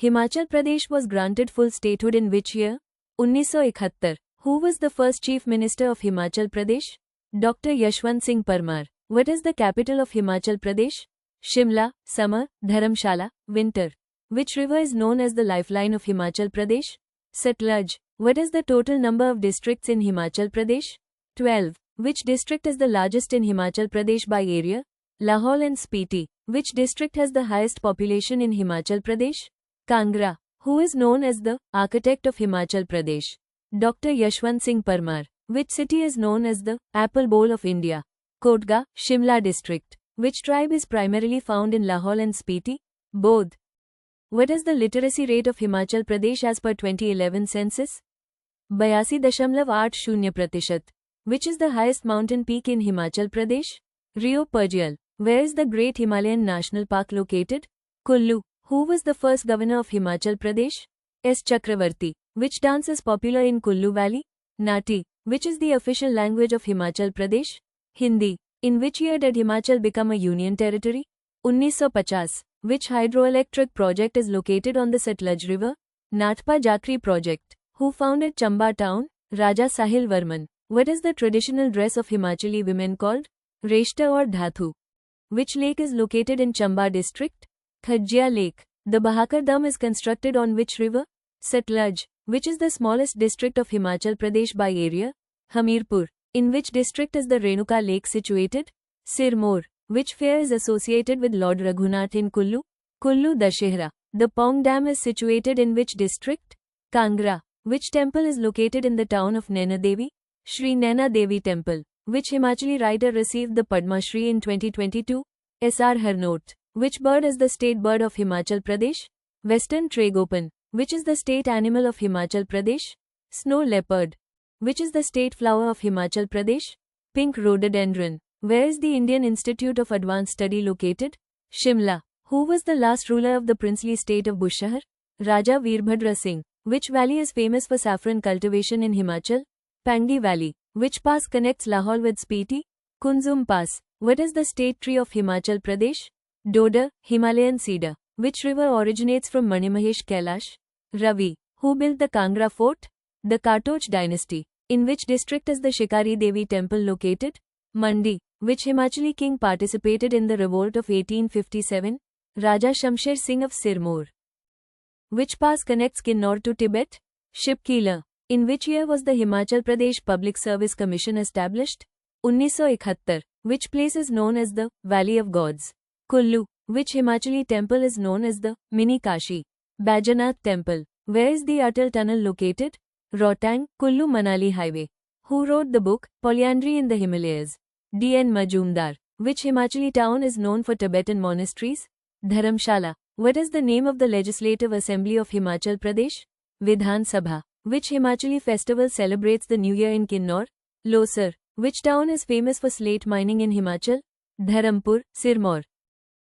Himachal Pradesh was granted full statehood in which year? 1971. Who was the first Chief Minister of Himachal Pradesh? Dr. Yashwant Singh Parmar. What is the capital of Himachal Pradesh? Shimla. Summer. Dharamshala. Winter. Which river is known as the lifeline of Himachal Pradesh? Satluj. What is the total number of districts in Himachal Pradesh? 12. Which district is the largest in Himachal Pradesh by area? Lahaul and Spiti. Which district has the highest population in Himachal Pradesh? Kangra. Who is known as the architect of Himachal Pradesh? Dr. Yashwant Singh Parmar. Which city is known as the Apple Bowl of India? Kotga, Shimla district. Which tribe is primarily found in Lahaul and Spiti? Bodh. What is the literacy rate of Himachal Pradesh as per 2011 census? 82.80%. Which is the highest mountain peak in Himachal Pradesh? Rio Purjal. Where is the Great Himalayan National Park located? Kullu. Who was the first governor of Himachal Pradesh? S. Chakravarti. Which dance is popular in Kullu Valley? Nati. Which is the official language of Himachal Pradesh? Hindi. In which year did Himachal become a union territory? 1950. Which hydroelectric project is located on the Satluj River? Nathpa Jakri project. Who founded Chamba town? Raja Sahil Varman. What is the traditional dress of Himachali women called? Reshta or Dhathu. Which lake is located in Chamba district? Khajia Lake. The Bahakar Dam is constructed on which river? Satluj. Which is the smallest district of Himachal Pradesh by area? Hamirpur. In which district is the Renuka Lake situated? Sirmaur. Which fair is associated with Lord Raghunath in Kullu? Kullu Dashehra. The Pong Dam is situated in which district? Kangra. Which temple is located in the town of Naina Devi? Shri Naina Devi Temple. Which Himachali writer received the Padma Shri in 2022? S.R. Harnout. Which bird is the state bird of Himachal Pradesh? Western Tragopan. Which is the state animal of Himachal Pradesh? Snow leopard. Which is the state flower of Himachal Pradesh? Pink rhododendron. Where is the Indian Institute of Advanced Study located? Shimla. Who was the last ruler of the princely state of Bushahar? Raja Veerbhadra Singh. Which valley is famous for saffron cultivation in Himachal? Pangdi Valley. Which pass connects Lahaul with Spiti? Kunzum Pass. What is the state tree of Himachal Pradesh? Dodar, Himalayan cedar. Which river originates from Manimahesh Kailash? Ravi. Who built the Kangra fort? The Kartoch dynasty. In which district is the Shikari Devi temple located? Mandi. Which Himachali king participated in the revolt of 1857? Raja Shamsher Singh of Sirmaur. Which pass connects Kinnaur to Tibet? Shipkeela. In which year was the Himachal Pradesh Public Service Commission established? 1971. Which place is known as the Valley of Gods? Kullu. Which Himachali temple is known as the Mini Kashi? Bajanath Temple. Where is the Atal Tunnel located? Rohtang, Kullu Manali Highway. Who wrote the book Polyandry in the Himalayas? D. N. Majumdar. Which Himachali town is known for Tibetan monasteries? Dharamshala. What is the name of the Legislative Assembly of Himachal Pradesh? Vidhan Sabha. Which Himachali festival celebrates the New Year in Kinnaur? Losar. Which town is famous for slate mining in Himachal? Dharampur, Sirmaur.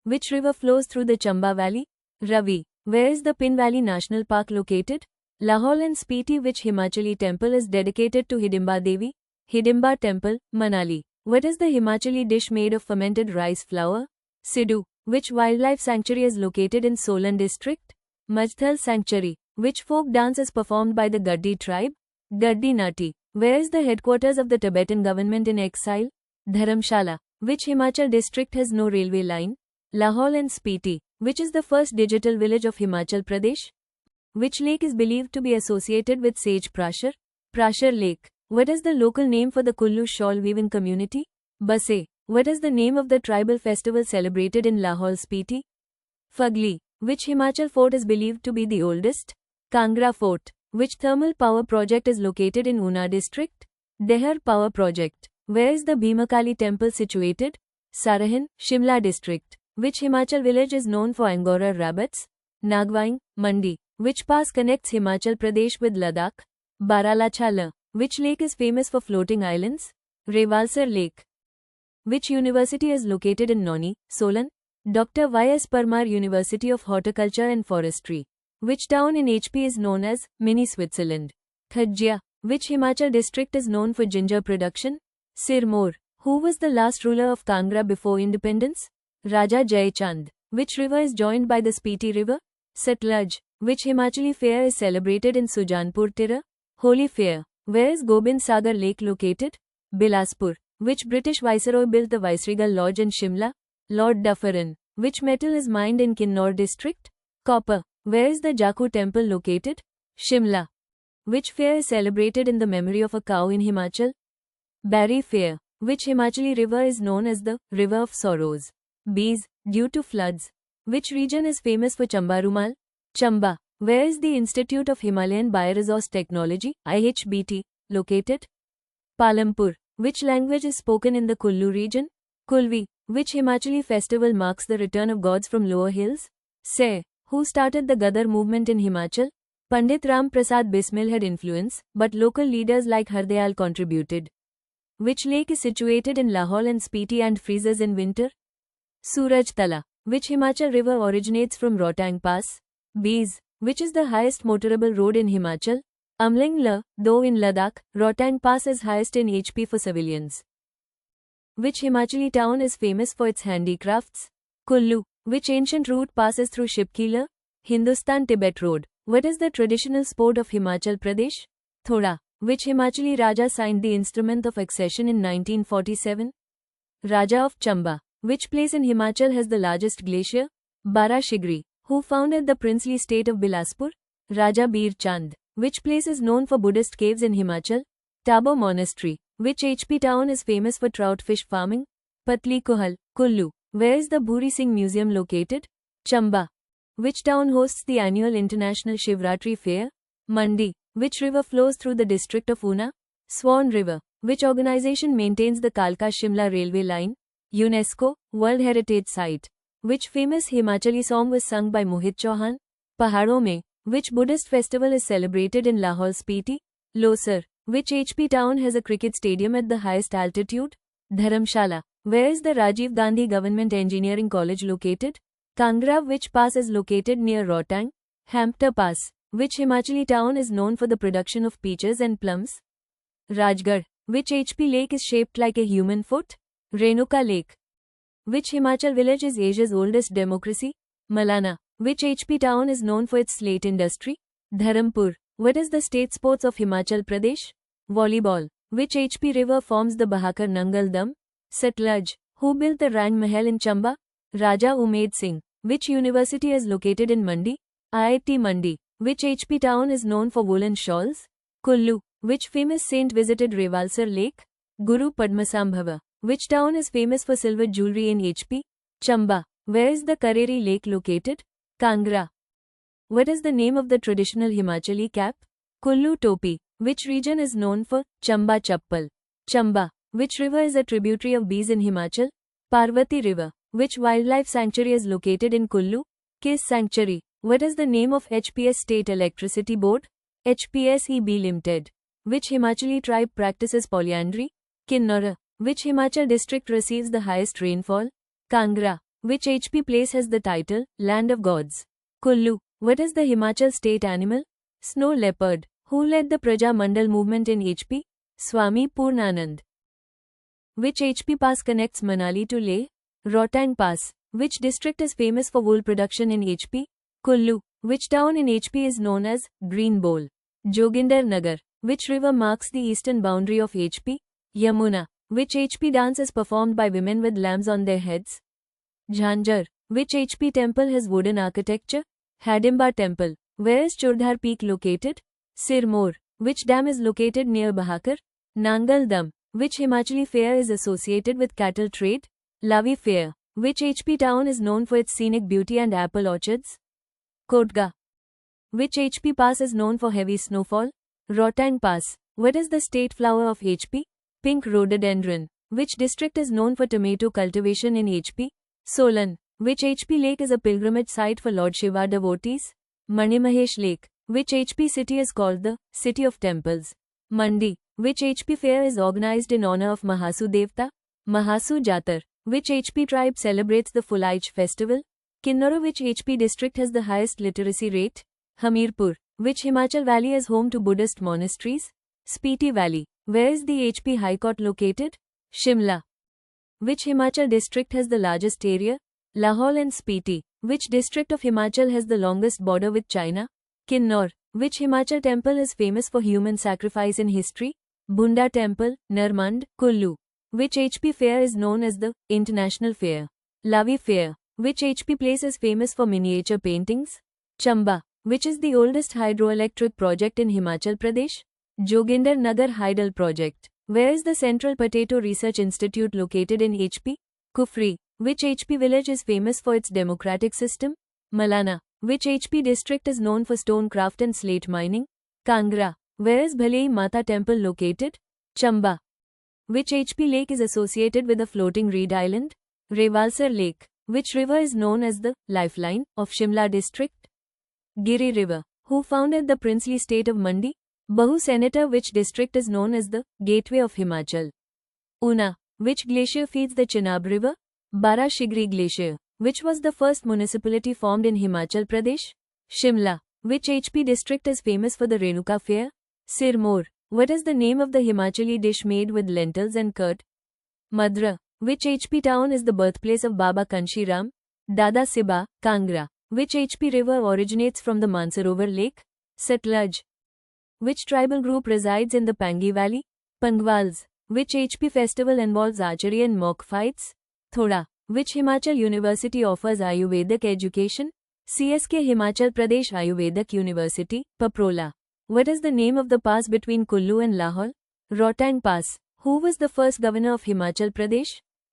Which river flows through the Chamba Valley? Ravi. Where is the Pin Valley National Park located? Lahaul and Spiti. Which Himachali temple is dedicated to Hidimba Devi? Hidimba Temple, Manali. What is the Himachali dish made of fermented rice flour? Sidhu. Which wildlife sanctuary is located in Solan district? Majthal Sanctuary. Which folk dance is performed by the Gaddi tribe? Gaddi Nati. Where is the headquarters of the Tibetan government in exile? Dharamshala. Which Himachal district has no railway line? Lahaul and Spiti. Which is the first digital village of Himachal Pradesh? Which lake is believed to be associated with sage Prashar? Prashar Lake. What is the local name for the Kullu shawl weaving community? Base. What is the name of the tribal festival celebrated in Lahaul Spiti? Fagli. Which Himachal fort is believed to be the oldest? Kangra Fort. Which thermal power project is located in Una district? Dehar Power Project. Where is the Bhimakali temple situated? Sarahin, Shimla district. Which Himachal village is known for Angora rabbits? Nagwaing, Mandi. Which pass connects Himachal Pradesh with Ladakh? Baralachala. Which lake is famous for floating islands? Revalsar Lake. Which university is located in Nauni, Solan? Dr. Y. S. Parmar University of Horticulture and Forestry. Which town in HP is known as Mini Switzerland? Khajia. Which Himachal district is known for ginger production? Sirmaur. Who was the last ruler of Kangra before independence? Raja Jayachand. Which river is joined by the Spiti River? Satluj. Which Himachali fair is celebrated in Sujanpur Tira? Holi fair. Where is Gobind Sagar Lake located? Bilaspur. Which British viceroy built the Viceregal Lodge in Shimla? Lord Dufferin. Which metal is mined in Kinnaur district? Copper. Where is the Jakku temple located? Shimla. Which fair is celebrated in the memory of a cow in Himachal? Barry Fair. Which Himachali river is known as the River of Sorrows? Bees. Due to floods. Which region is famous for Chamba Rumal? Chamba. Where is the Institute of Himalayan Bioresource Technology (IHBT) located? Palampur. Which language is spoken in the Kullu region? Kulvi. Which Himachali festival marks the return of gods from lower hills? Say. Who started the Gadar movement in Himachal? Pandit Ram Prasad Bismil had influence, but local leaders like Hardayal contributed. Which lake is situated in Lahaul and Spiti and freezes in winter? Suraj Tala. Which Himachal river originates from Rotang Pass? Bees. Which is the highest motorable road in Himachal? Amling La, though in Ladakh, Rotang Pass is highest in HP for civilians. Which Himachali town is famous for its handicrafts? Kullu. Which ancient route passes through Shipkila? Hindustan-Tibet Road. What is the traditional sport of Himachal Pradesh? Thoda. Which Himachali Raja signed the instrument of accession in 1947? Raja of Chamba. Which place in Himachal has the largest glacier? Barashigri. Who founded the princely state of Bilaspur? Raja Bir Chand. Which place is known for Buddhist caves in Himachal? Tabo Monastery. Which HP town is famous for trout fish farming? Patli Kuhal, Kullu. Where is the Bhuri Singh Museum located? Chamba. Which town hosts the annual International Shivratri Fair? Mandi. Which river flows through the district of Una? Swan River. Which organization maintains the Kalka-Shimla railway line? UNESCO, World Heritage Site. Which famous Himachali song was sung by Mohit Chauhan? Pahadon Mein. Which Buddhist festival is celebrated in Lahaul Spiti? Losar. Which HP town has a cricket stadium at the highest altitude? Dharamshala. Where is the Rajiv Gandhi Government Engineering College located? Kangra. Which pass is located near Rotang? Hampter Pass. Which Himachali town is known for the production of peaches and plums? Rajgarh. Which HP lake is shaped like a human foot? Renuka Lake. Which Himachal village is Asia's oldest democracy? Malana. Which HP town is known for its slate industry? Dharampur. What is the state sports of Himachal Pradesh? Volleyball. Which HP river forms the Bahakar Nangal Dam? Satluj. Who built the Rang Mahal in Chamba? Raja Umed Singh. Which university is located in Mandi? IIT Mandi. Which HP town is known for woolen shawls? Kullu. Which famous saint visited Revalsar Lake? Guru Padmasambhava. Which town is famous for silver jewelry in HP? Chamba. Where is the Kareri Lake located? Kangra. What is the name of the traditional Himachali cap? Kullu Topi. Which region is known for Chamba Chappal? Chamba. Which river is a tributary of Bees in Himachal? Parvati River. Which wildlife sanctuary is located in Kullu? Kiss Sanctuary. What is the name of HPS State Electricity Board? HPSEB Limited. Which Himachali tribe practices polyandry? Kinnaur. Which Himachal district receives the highest rainfall? Kangra. Which HP place has the title, Land of Gods? Kullu. What is the Himachal state animal? Snow leopard. Who led the Praja Mandal movement in HP? Swami Purnanand. Which HP pass connects Manali to Leh? Rotang Pass. Which district is famous for wool production in HP? Kullu. Which town in HP is known as Green Bowl? Joginder Nagar. Which river marks the eastern boundary of HP? Yamuna. Which HP dance is performed by women with lambs on their heads? Jhanjar. Which HP temple has wooden architecture? Hadimba Temple. Where is Churdhar Peak located? Sirmoor. Which dam is located near Bahakar? Nangal Dam. Which Himachali fair is associated with cattle trade? Lavi Fair. Which HP town is known for its scenic beauty and apple orchards? Kotga. Which HP pass is known for heavy snowfall? Rotang Pass. What is the state flower of HP? Pink rhododendron. Which district is known for tomato cultivation in HP? Solan. Which HP lake is a pilgrimage site for Lord Shiva devotees? Manimahesh Lake. Which HP city is called the City of Temples? Mandi. Which HP fair is organized in honor of Mahasu Devta? Mahasu Jatar. Which HP tribe celebrates the Fulaich festival? Kinnaur. Which HP district has the highest literacy rate? Hamirpur. Which Himachal valley is home to Buddhist monasteries? Spiti Valley. Where is the HP High Court located? Shimla. Which Himachal district has the largest area? Lahaul and Spiti. Which district of Himachal has the longest border with China? Kinnaur. Which Himachal temple is famous for human sacrifice in history? Bunda Temple, Narmand, Kullu. Which HP fair is known as the International Fair? Lavi Fair. Which HP place is famous for miniature paintings? Chamba. Which is the oldest hydroelectric project in Himachal Pradesh? Joginder Nagar Hydel Project. Where is the Central Potato Research Institute located in HP? Kufri. Which HP village is famous for its democratic system? Malana. Which HP district is known for stone craft and slate mining? Kangra. Where is Bhalei Mata temple located? Chamba. Which HP lake is associated with a floating reed island? Revalsar Lake. Which river is known as the lifeline of Shimla district? Giri River. Who founded the princely state of Mandi? Bahu Senator. Which district is known as the gateway of Himachal? Una. Which glacier feeds the Chenab River? Barashigri Glacier. Which was the first municipality formed in Himachal Pradesh? Shimla. Which HP district is famous for the Renuka Fair? Sirmaur. What is the name of the Himachali dish made with lentils and curd? Madra. Which HP town is the birthplace of Baba Kanshi Ram? Dada Siba, Kangra. Which HP river originates from the Mansarovar Lake? Satluj. Which tribal group resides in the Pangi Valley? Pangwals. Which HP festival involves archery and mock fights? Thoda. Which Himachal University offers Ayurvedic education? CSK Himachal Pradesh Ayurvedic University, Paprola. What is the name of the pass between Kullu and Lahaul? Rohtang Pass. Who was the first governor of Himachal Pradesh?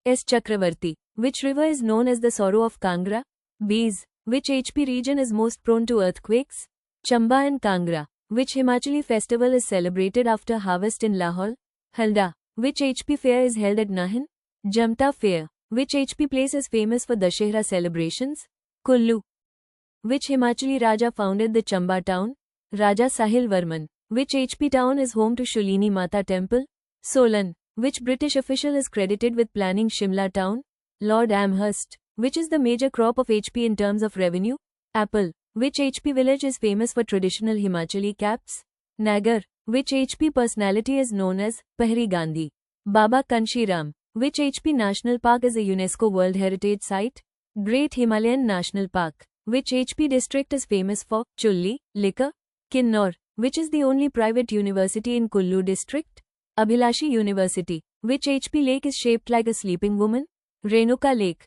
S. Chakravarti. Which river is known as the sorrow of Kangra? Bees. Which HP region is most prone to earthquakes? Chamba and Kangra. Which Himachali festival is celebrated after harvest in Lahaul? Halda. Which HP fair is held at Nahan? Jamta Fair. Which HP place is famous for Dashehra celebrations? Kullu. Which Himachali Raja founded the Chamba town? Raja Sahil Varman. Which HP town is home to Shulini Mata temple? Solan. Which British official is credited with planning Shimla town? Lord Amherst. Which is the major crop of HP in terms of revenue? Apple. Which HP village is famous for traditional Himachali caps? Nagar. Which HP personality is known as Pahri Gandhi? Baba Kanshi Ram. Which HP National Park is a UNESCO World Heritage Site? Great Himalayan National Park. Which HP district is famous for chulli, liquor? Kinnaur. Which is the only private university in Kullu district? Abhilashi University. Which HP lake is shaped like a sleeping woman? Renuka Lake.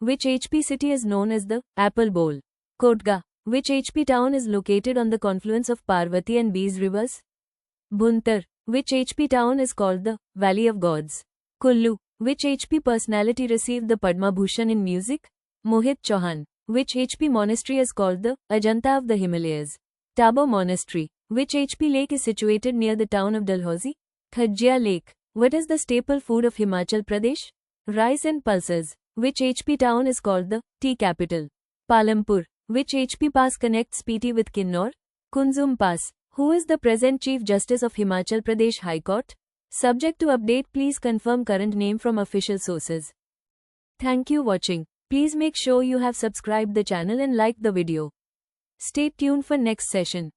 Which HP city is known as the Apple Bowl? Kotga. Which HP town is located on the confluence of Parvati and Bees rivers? Bhuntar. Which HP town is called the Valley of Gods? Kullu. Which HP personality received the Padma Bhushan in music? Mohit Chauhan. Which HP monastery is called the Ajanta of the Himalayas? Tabo Monastery. Which HP lake is situated near the town of Dalhousie? Khajia Lake. What is the staple food of Himachal Pradesh? Rice and pulses. Which HP town is called the tea capital? Palampur. Which HP pass connects Spiti with Kinnaur? Kunzum Pass. Who is the present Chief Justice of Himachal Pradesh High Court? Subject to update. Please confirm current name from official sources. Thank you watching. Please make sure you have subscribed the channel and liked the video. Stay tuned for next session.